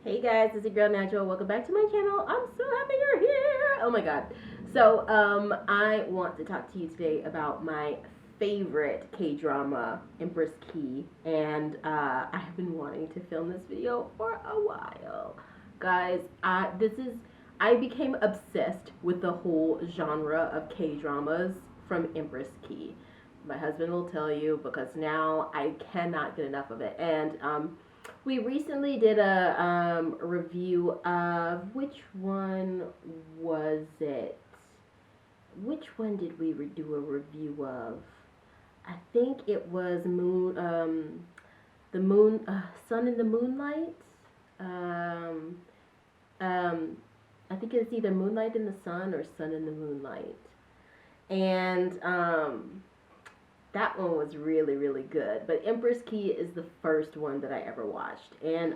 Hey guys, it's your girl Natural. Welcome back to my channel. I'm so happy you're here. Oh my god. So, I want to talk to you today about my favorite K-drama, Empress Ki, and I have been wanting to film this video for a while. Guys, I became obsessed with the whole genre of K-dramas from Empress Ki. My husband will tell you because now I cannot get enough of it. And we recently did a review of, which one was it? Which one did we do a review of? I think it was Sun in the Moonlight. Um, I think it's either Moonlight in the Sun or Sun in the Moonlight. And that one was really, really good. But Empress Ki is the first one that I ever watched. And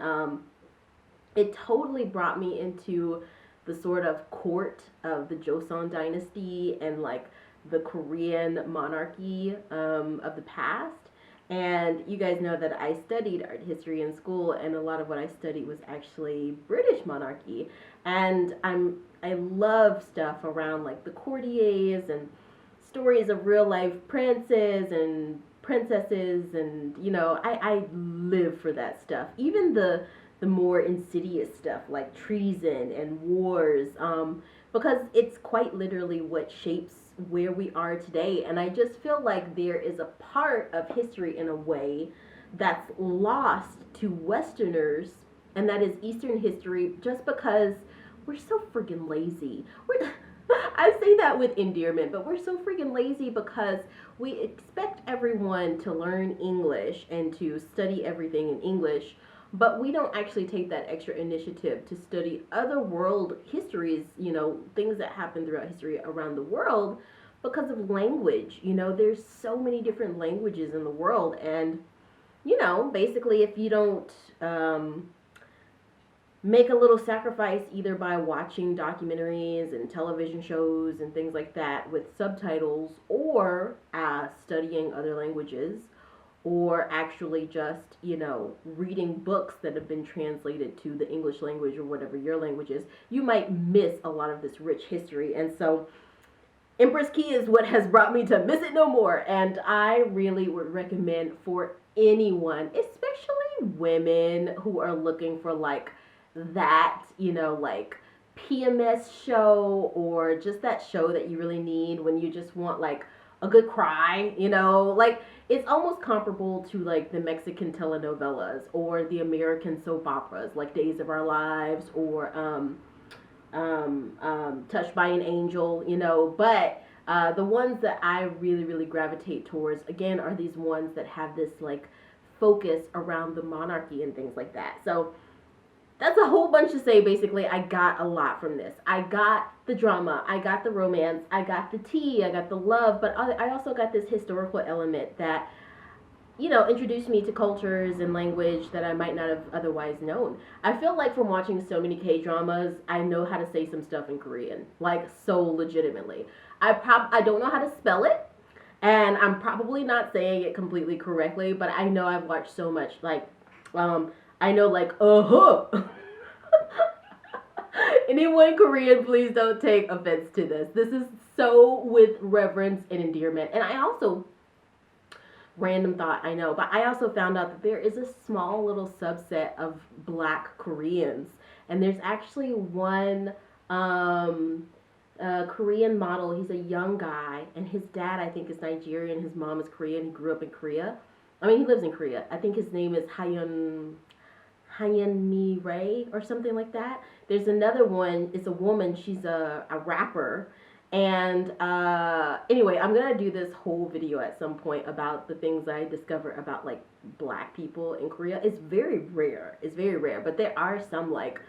it totally brought me into the sort of court of the Joseon dynasty and like the Korean monarchy of the past. And you guys know that I studied art history in school, and a lot of what I studied was actually British monarchy. And I love stuff around like the courtiers and stories of real life princes and princesses, and I live for that stuff. Even the more insidious stuff like treason and wars, because it's quite literally what shapes where we are today. And I just feel like there is a part of history in a way that's lost to Westerners, and that is Eastern history, just because we're so friggin' lazy. I say that with endearment, but we're so freaking lazy because we expect everyone to learn English and to study everything in English, but we don't actually take that extra initiative to study other world histories, things that happen throughout history around the world because of language. There's so many different languages in the world, and, basically if you don't make a little sacrifice either by watching documentaries and television shows and things like that with subtitles, or studying other languages, or actually just, reading books that have been translated to the English language or whatever your language is, you might miss a lot of this rich history. And so Empress Ki is what has brought me to miss it no more. And I really would recommend for anyone, especially women who are looking for like that, like PMS show, or just that show that you really need when you just want like a good cry, like it's almost comparable to like the Mexican telenovelas or the American soap operas like Days of Our Lives or Touched by an Angel, but the ones that I really, really gravitate towards, again, are these ones that have this like focus around the monarchy and things like that. So that's a whole bunch to say. Basically, I got a lot from this. I got the drama, I got the romance, I got the tea, I got the love, but I also got this historical element that, introduced me to cultures and language that I might not have otherwise known. I feel like from watching so many K-dramas, I know how to say some stuff in Korean, like so legitimately. I don't know how to spell it, and I'm probably not saying it completely correctly, but I know I've watched so much, like, I know, like, Anyone Korean, please don't take offense to this. This is so with reverence and endearment. And I also, random thought, I know, but I also found out that there is a small little subset of Black Koreans. And there's actually one Korean model. He's a young guy, and his dad, I think, is Nigerian. His mom is Korean. He grew up in Korea. I mean, he lives in Korea. I think his name is Mi Ray or something like that. There's another one. It's a woman. She's a rapper. And anyway, I'm going to do this whole video at some point about the things I discover about like Black people in Korea. It's very rare. It's very rare. But there are some like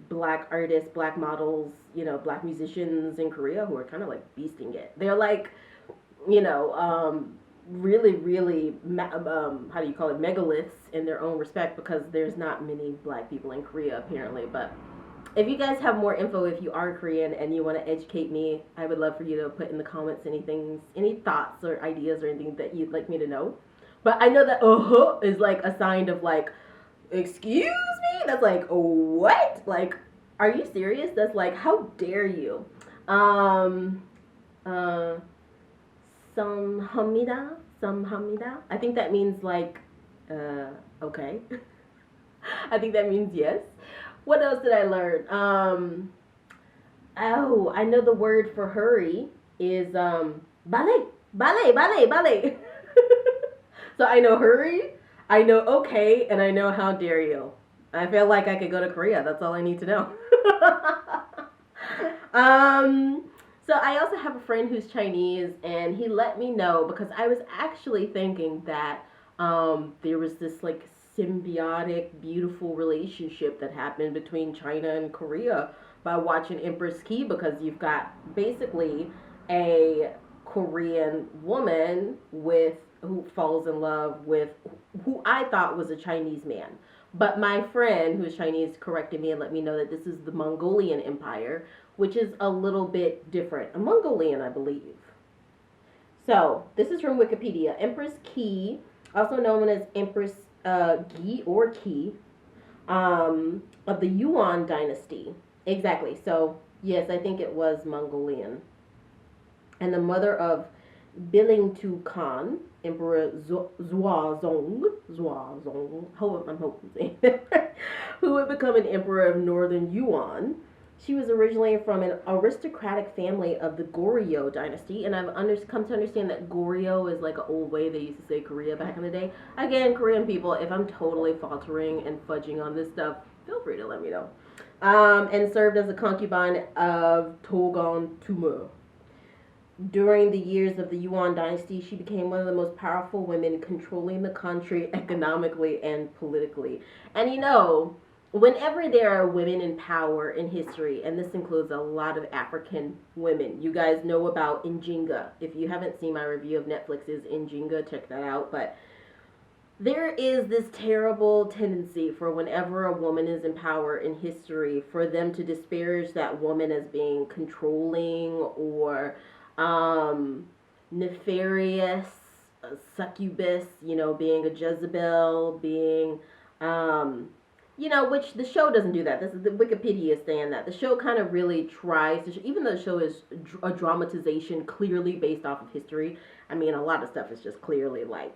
Black artists, Black models, Black musicians in Korea who are kind of like beasting it. They're like, really, really, how do you call it, megaliths in their own respect, because there's not many Black people in Korea apparently. But if you guys have more info, if you are Korean and you want to educate me, I would love for you to put in the comments any thoughts or ideas or anything that you'd like me to know. But I know that is like a sign of like, excuse me? That's like, what? Like, are you serious? That's like, how dare you? Uh, samhamida. I think that means like, okay. I think that means yes. What else did I learn? Oh, I know the word for hurry is ballet, ballet, ballet, ballet. So I know hurry, I know okay, and I know how dare you. I feel like I could go to Korea. That's all I need to know. um, so I also have a friend who's Chinese, and he let me know because I was actually thinking that there was this like symbiotic, beautiful relationship that happened between China and Korea by watching Empress Ki because you've got basically a Korean woman with who falls in love with who I thought was a Chinese man. But my friend, who's Chinese, corrected me and let me know that this is the Mongolian Empire, which is a little bit different. A Mongolian, I believe. So, this is from Wikipedia. Empress Ki, also known as Empress Gi or Ki, of the Yuan dynasty. Exactly. So, yes, I think it was Mongolian. And the mother of Billingtu Khan, Emperor Zuozong, I'm hoping I'm saying that, who would become an emperor of northern Yuan. She was originally from an aristocratic family of the Goryeo dynasty, and I've come to understand that Goryeo is like an old way they used to say Korea back in the day. Again, Korean people, if I'm totally faltering and fudging on this stuff, feel free to let me know. And served as a concubine of Togon Tumur. During the years of the Yuan dynasty, she became one of the most powerful women controlling the country economically and politically. And you know, whenever there are women in power in history, and this includes a lot of African women, you guys know about Njinga. If you haven't seen my review of Netflix's Njinga, check that out. But there is this terrible tendency for whenever a woman is in power in history for them to disparage that woman as being controlling or nefarious, succubus, you know, being a Jezebel, being, which the show doesn't do that. This is the Wikipedia saying that. The show kind of really tries to, even though the show is a dramatization clearly based off of history. I mean, a lot of stuff is just clearly like,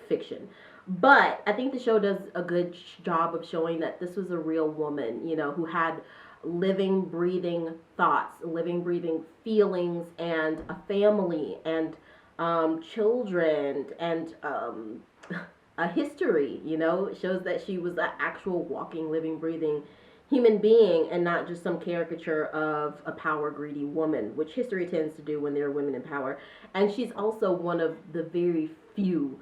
fiction. But I think the show does a good job of showing that this was a real woman, who had living, breathing thoughts, living, breathing feelings, and a family, and children, and a history. It shows that she was an actual walking, living, breathing human being and not just some caricature of a power greedy woman, which history tends to do when there are women in power. And she's also one of the very few.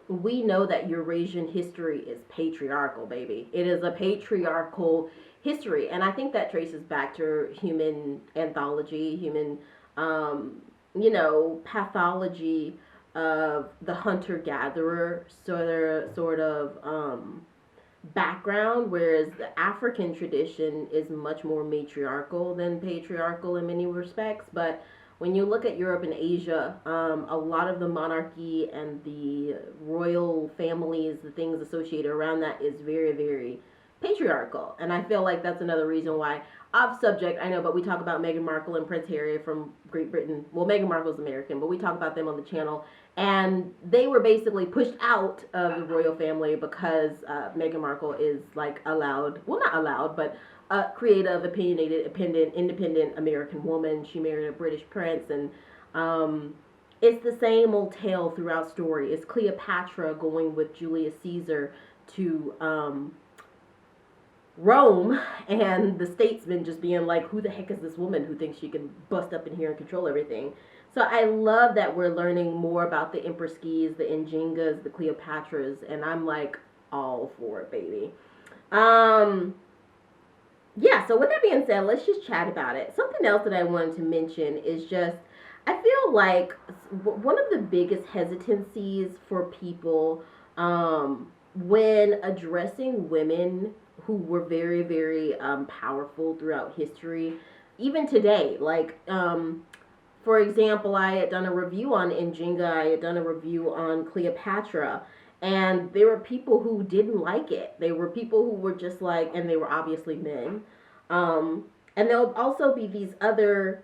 We know that Eurasian history is patriarchal, baby. It is a patriarchal history, and I think that traces back to human anthology, human, pathology of the hunter-gatherer sort of background, whereas the African tradition is much more matriarchal than patriarchal in many respects. But when you look at Europe and Asia, a lot of the monarchy and the royal families, the things associated around that is very, very patriarchal. And I feel like that's another reason why, off subject, I know, but we talk about Meghan Markle and Prince Harry from Great Britain. Well, Meghan Markle's American, but we talk about them on the channel. And they were basically pushed out of the royal family because Meghan Markle is like allowed, well, not allowed, but creative, opinionated, independent American woman. She married a British prince, and it's the same old tale throughout story. It's Cleopatra going with Julius Caesar to Rome, and the statesman just being like, who the heck is this woman who thinks she can bust up in here and control everything? So I love that we're learning more about the Empress Kis, the Njingas, the Cleopatras, and I'm like all for it, baby. Yeah, so with that being said, let's just chat about it. Something else that I wanted to mention is just, I feel like one of the biggest hesitancies for people when addressing women who were very, very powerful throughout history, even today, like, for example, I had done a review on Njinga, I had done a review on Cleopatra, And there were people who didn't like it. There were people who were just like, and they were obviously men. And there'll also be these other,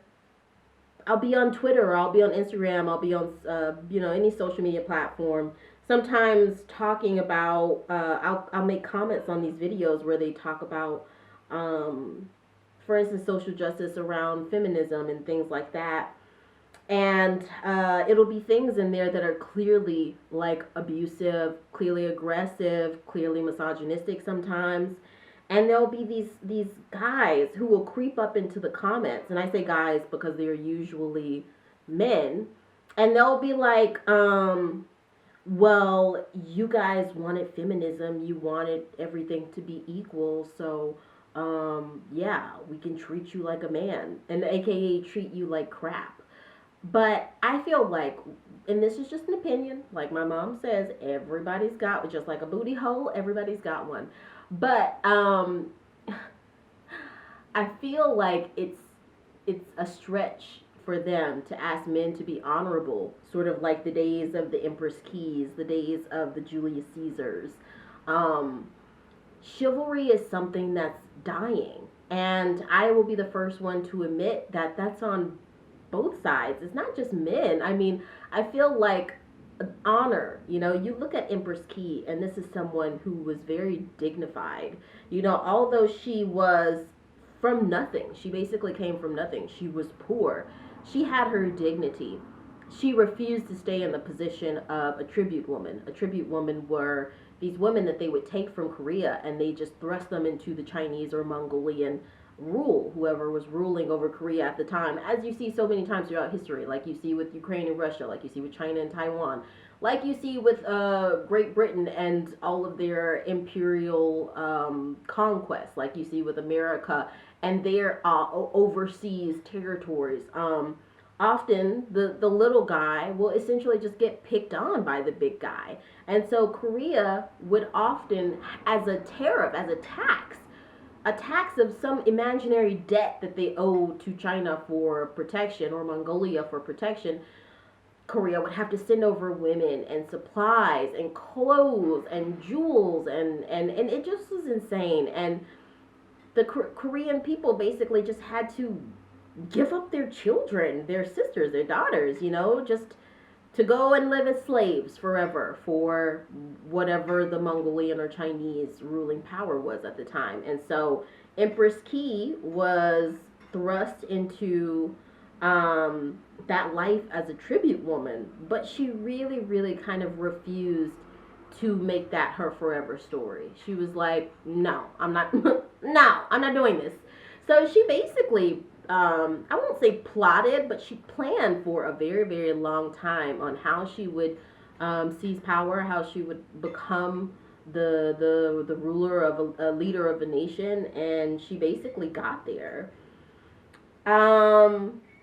I'll be on Twitter, or I'll be on Instagram, I'll be on, any social media platform, sometimes talking about, I'll make comments on these videos where they talk about, for instance, social justice around feminism and things like that. And it'll be things in there that are clearly like abusive, clearly aggressive, clearly misogynistic sometimes. And there'll be these guys who will creep up into the comments, and I say guys because they're usually men, and they'll be like, well, you guys wanted feminism, you wanted everything to be equal, so yeah, we can treat you like a man, and aka treat you like crap. But I feel like, and this is just an opinion, like my mom says, everybody's got, just like a booty hole, everybody's got one. But I feel like it's a stretch for them to ask men to be honorable, sort of like the days of the Empress Kis, the days of the Julius Caesars. Chivalry is something that's dying, and I will be the first one to admit that that's on both sides. It's not just men. I mean, I feel like honor, you look at Empress Ki, and this is someone who was very dignified, although she was from nothing. She basically came from nothing. She was poor. She had her dignity. She refused to stay in the position of a tribute woman. A tribute woman were these women that they would take from Korea, and they just thrust them into the Chinese or Mongolian rule, whoever was ruling over Korea at the time, as you see so many times throughout history, like you see with Ukraine and Russia, like you see with China and Taiwan, like you see with Great Britain and all of their imperial conquests, like you see with America and their overseas territories. Often the little guy will essentially just get picked on by the big guy. And so Korea would often, as a tariff, as a tax of some imaginary debt that they owe to China for protection, or Mongolia for protection, Korea would have to send over women and supplies and clothes and jewels, and it just was insane. And the Korean people basically just had to give up their children, their sisters, their daughters, just to go and live as slaves forever for whatever the Mongolian or Chinese ruling power was at the time. And so Empress Ki was thrust into that life as a tribute woman, but she really, really kind of refused to make that her forever story. She was like, no, I'm not, no, I'm not doing this. So she basically, I won't say plotted, but she planned for a very, very long time on how she would seize power, how she would become the ruler of a leader of a nation, and she basically got there.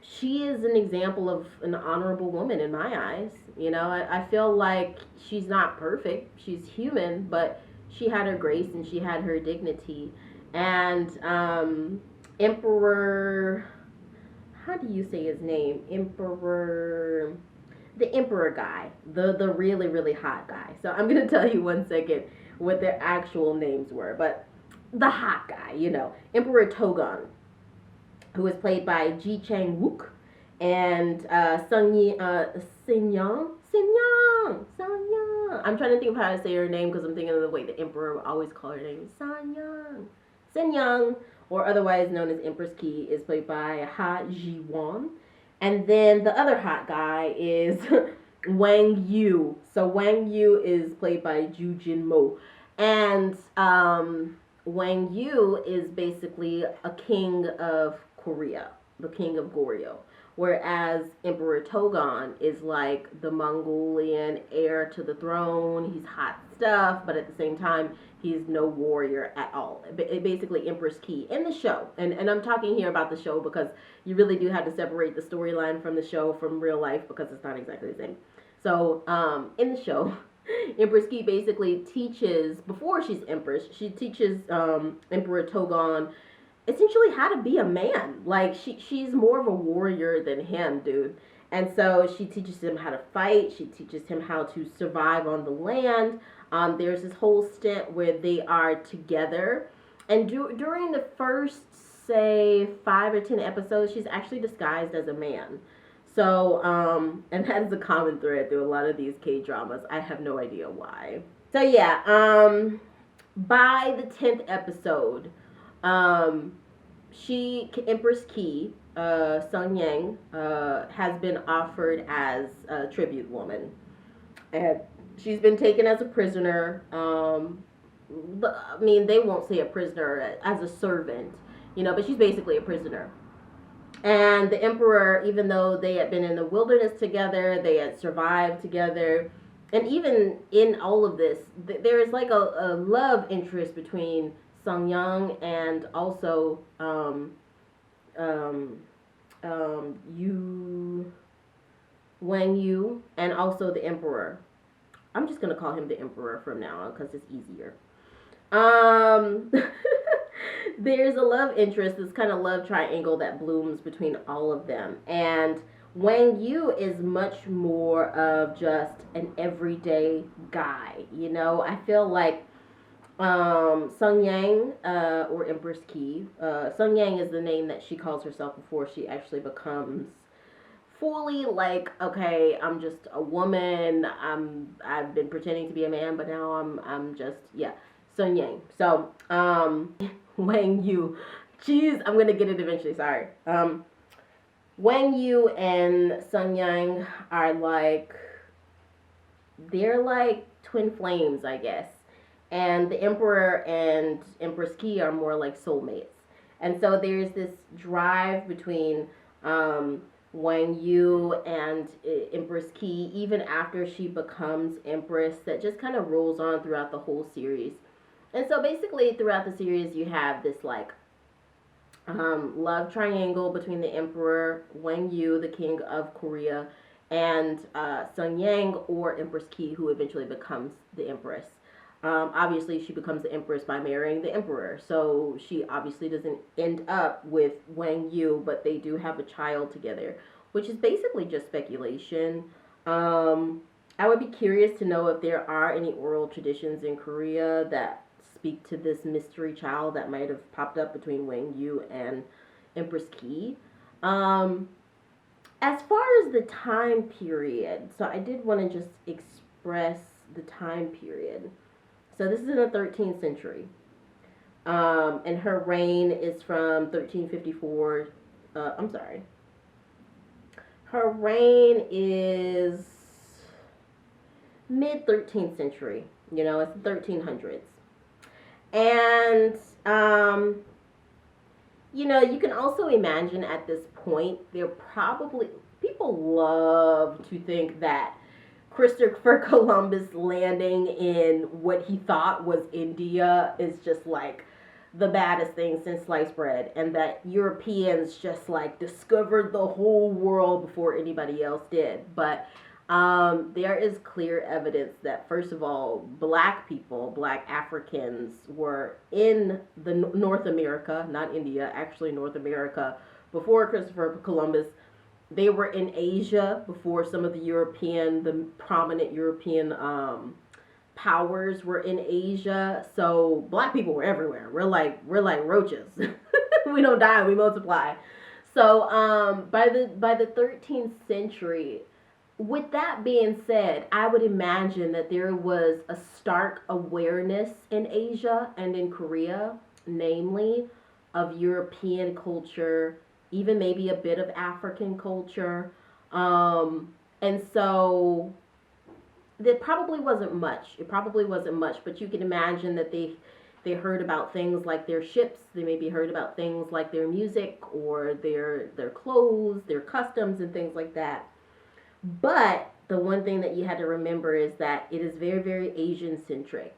She is an example of an honorable woman in my eyes. I feel like she's not perfect. She's human, but she had her grace and she had her dignity. And Emperor, how do you say his name? The emperor guy, the really, really hot guy. So I'm going to tell you 1 second what their actual names were. But the hot guy, Emperor Togon, who was played by Ji Chang-wook, and Senyang. I'm trying to think of how to say her name because I'm thinking of the way the emperor would always call her name. Senyang, or otherwise known as Empress Ki, is played by Ha Ji-won. And then the other hot guy is Wang Yu. So Wang Yu is played by Ju Jin-mo. And Wang Yu is basically a king of Korea, the king of Goryeo. Whereas Emperor Togon is like the Mongolian heir to the throne. He's hot stuff, but at the same time, he's no warrior at all. Basically, Empress Ki in the show. And I'm talking here about the show because you really do have to separate the storyline from the show from real life because it's not exactly the same. So in the show, Empress Ki basically teaches, before she's empress, she teaches Emperor Togon essentially how to be a man. Like she's more of a warrior than him, dude. And so she teaches him how to fight. She teaches him how to survive on the land. There's this whole stint where they are together. And during the first, say, 5 or 10 episodes, she's actually disguised as a man. So, and that is a common thread through a lot of these K-dramas. I have no idea why. So, yeah, by the 10th episode, Empress Ki, Sun Yang, has been offered as a tribute woman. And she's been taken as a prisoner. I mean, they won't say a prisoner, as a servant, but she's basically a prisoner. And the emperor, even though they had been in the wilderness together, they had survived together, and even in all of this, there is like a love interest between Sung Yang and also Wang Yu, and also the emperor. I'm just gonna call him the emperor from now on because it's easier. There's a love interest, this kind of love triangle that blooms between all of them. And Wang Yu is much more of just an everyday guy. I feel like Sun Yang, or Empress Ki, Sun Yang is the name that she calls herself before she actually becomes fully like, okay, I'm just a woman. I've been pretending to be a man, but now I'm just, yeah, Sun Yang. So, Wang Yu. Jeez, I'm gonna get it eventually, sorry. Wang Yu and Sun Yang are like, they're like twin flames, I guess. And the Emperor and Empress Ki are more like soulmates. And so there's this drive between Wang Yu and Empress Ki, even after she becomes Empress, that just kind of rolls on throughout the whole series. And so basically throughout the series you have this like love triangle between the Emperor, Wang Yu, the King of Korea, and Sun Yang, or Empress Ki, who eventually becomes the Empress. Obviously, she becomes the Empress by marrying the Emperor, so she obviously doesn't end up with Wang Yu, but they do have a child together, which is basically just speculation. I would be curious to know if there are any oral traditions in Korea that speak to this mystery child that might have popped up between Wang Yu and Empress Ki. As far as the time period, so I did want to just express the time period. So this is in the 13th century. And her reign is from 1354. Her reign is mid 13th century. It's the 1300s. And, you can also imagine at this point, people love to think that Christopher Columbus landing in what he thought was India is just like the baddest thing since sliced bread, and that Europeans just like discovered the whole world before anybody else did. But there is clear evidence that, first of all, black Africans were in the North America, not India, actually North America, before Christopher Columbus. They were in Asia before some of the prominent European powers were in Asia. So black people were everywhere. We're like roaches. We don't die, we multiply. So by the 13th century, with that being said, I would imagine that there was a stark awareness in Asia and in Korea, namely, of European culture, even maybe a bit of African culture. And so there probably wasn't much. But you can imagine that they heard about things like their ships. They maybe heard about things like their music or their clothes, their customs, and things like that. But the one thing that you had to remember is that it is very, very Asian centric,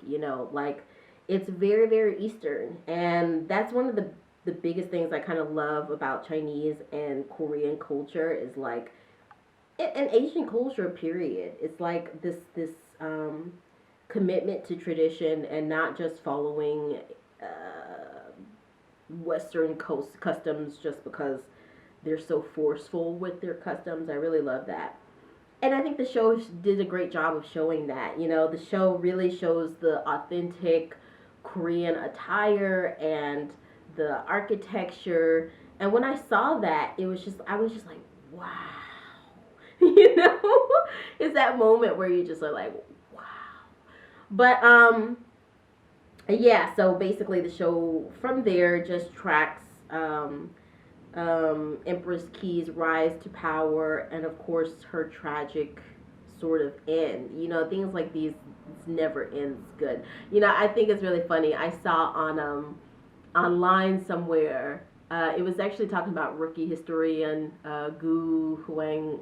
it's very, very Eastern. And that's one of the biggest things I kind of love about Chinese and Korean culture is like an Asian culture, period. It's like this commitment to tradition and not just following Western customs just because they're so forceful with their customs. I really love that. And I think the show did a great job of showing that. You know, the show really shows the authentic Korean attire and the architecture. And when I saw that, I was just like, wow. You know, it's that moment where you just are like, wow. But yeah. So basically, the show from there just tracks Empress Ki's rise to power, and of course her tragic sort of end. You know, things like these never ends good. You know, I think it's really funny. I saw on online somewhere. It was actually talking about rookie historian Gu Huyang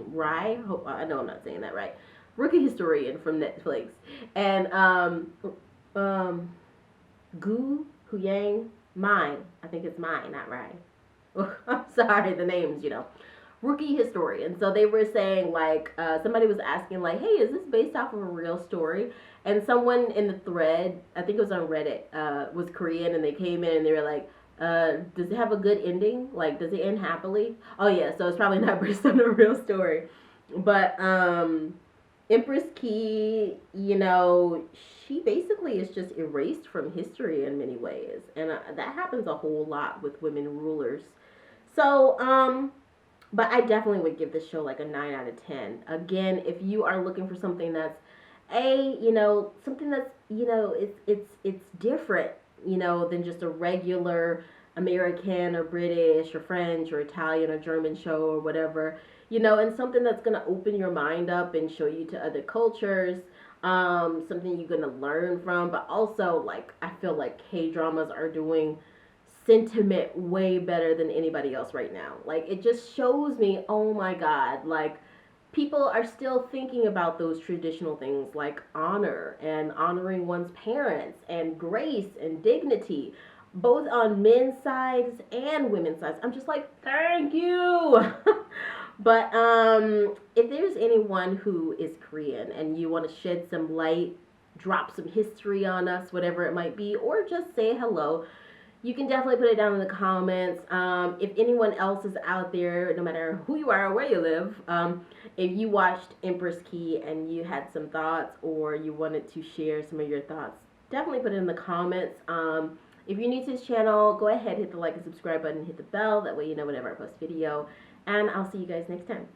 Rai. I know I'm not saying that right. Rookie historian from Netflix, and Gu Huyang Mine. I think it's mine, not right. I'm sorry, the names, you know. Rookie historian. So they were saying, like, somebody was asking, like, hey, is this based off of a real story? And someone in the thread, I think it was on Reddit, was Korean, and they came in and they were like, does it have a good ending? Like, does it end happily? Oh, yeah, so it's probably not based on a real story. But, Empress Ki, you know, she basically is just erased from history in many ways. And that happens a whole lot with women rulers. So, but I definitely would give this show like a 9 out of 10. Again, if you are looking for something that's, you know, something that's, you know, it's different, you know, than just a regular American or British or French or Italian or German show or whatever, you know, and something that's going to open your mind up and show you to other cultures, something you're going to learn from. But also, like, I feel like K-dramas are doing sentiment way better than anybody else right now. Like, it just shows me, oh my God, like, people are still thinking about those traditional things like honor and honoring one's parents and grace and dignity, both on men's sides and women's sides. I'm just like, thank you. But if there's anyone who is Korean and you want to shed some light, drop some history on us, whatever it might be, or just say hello, you can definitely put it down in the comments. If anyone else is out there, no matter who you are or where you live, if you watched Empress Ki and you had some thoughts or you wanted to share some of your thoughts, definitely put it in the comments. If you're new to this channel, go ahead, hit the like and subscribe button, hit the bell. That way you know whenever I post a video. And I'll see you guys next time.